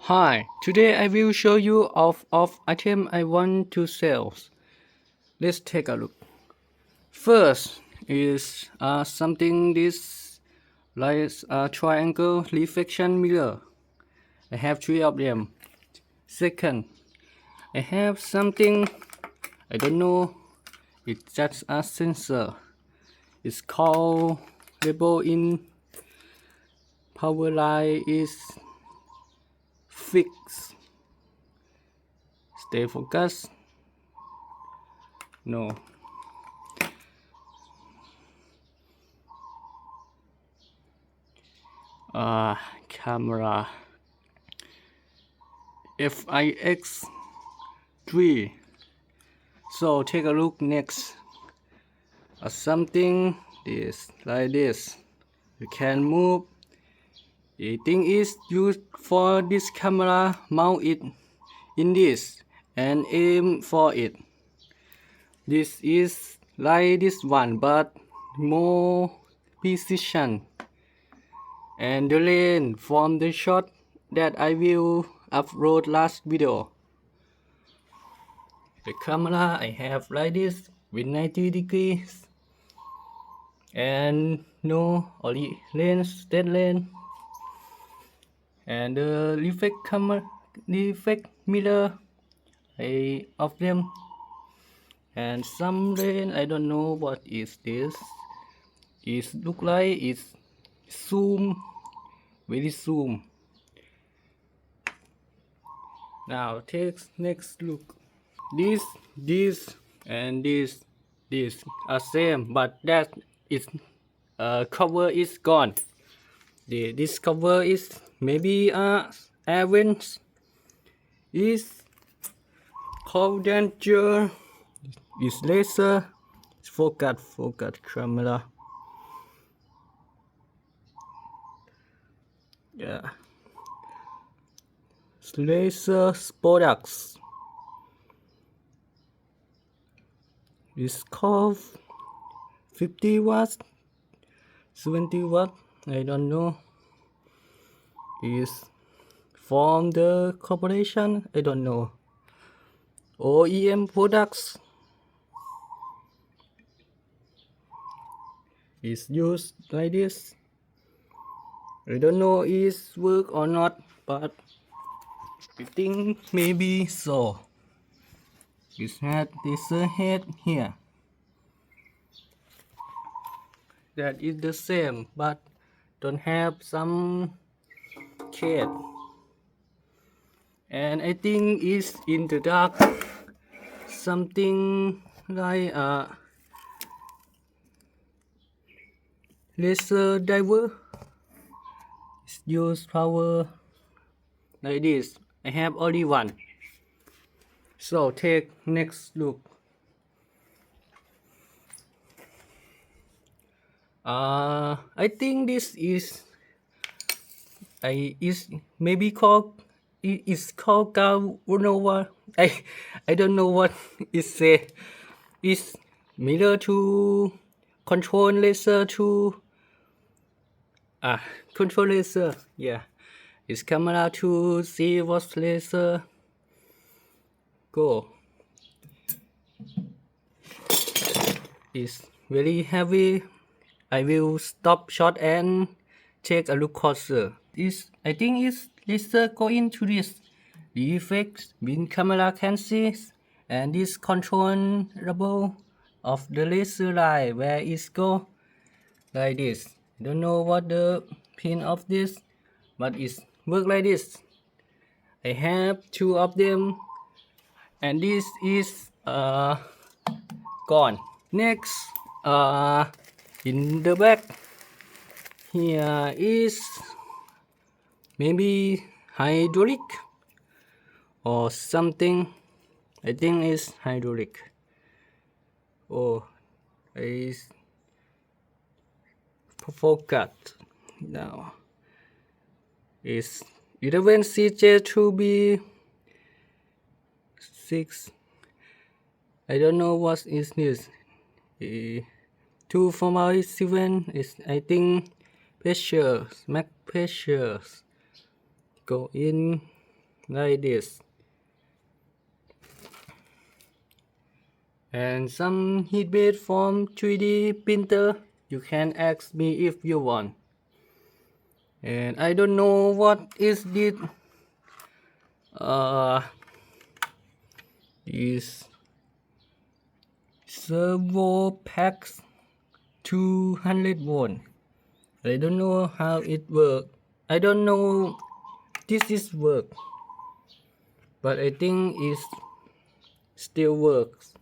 Hi, today I will show you of item I want to sell. Let's take a look. First is something this like a triangle reflection mirror. I have three of them. Second, I have something I don't know. It's just a sensor. It's called label in power line is fixed. Stay focused. No. Camera FIX3. So take a look next. Something this like this. You can move. The thing is used for this camera. Mount it in this and aim for it. This is like this one but more precision. And the lens from the shot that I will upload last video. The camera I have like this with 90 degrees and no only lens, dead lens, and the reflect mirror of them, and some lens I don't know what is this. It look like it's zoom, very zoom. Now take next look. This and this are same, but that is cover is gone. This cover is maybe air vents is called danger. Is laser focus camera. Yeah. Laser products. It's called 50 watts, 70 watt. I don't know. Is from the corporation. I don't know. OEM products is used like this. I don't know is work or not, but I think maybe so. It had this head here. That is the same, but don't have some shade. And I think it's in the dark. Something like a laser diver. Use power like this. I have only one. So take next look. I think this is maybe called it is called Galvanova. I don't know what it say. It's mirror to control laser to control laser. Yeah, it's camera to see what laser go. It's very heavy. I will stop short and take a look closer. I think it's laser go into this. The effects when camera can see, and this controllable of the laser line where it go like this. I don't know what the pin of this, but it work like this. I have two of them, and this is gone. Next, in the back here is maybe hydraulic or something. I think it's hydraulic. Oh, I forgot now. It's 11 CJ2B6. I don't know what is this. 247 is I think pressure, max pressure go in like this. And some heat made from 3D printer. You can ask me if you want. And I don't know what is this. Is servo packs 200 volt. I don't know how it works. I don't know this is work, but I think it still works.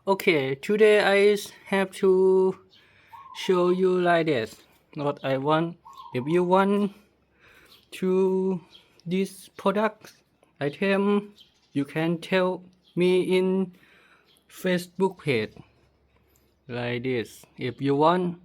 Okay, today I have to show you like this what I want. If you want to this product item, you can tell me in Facebook page like this. If you want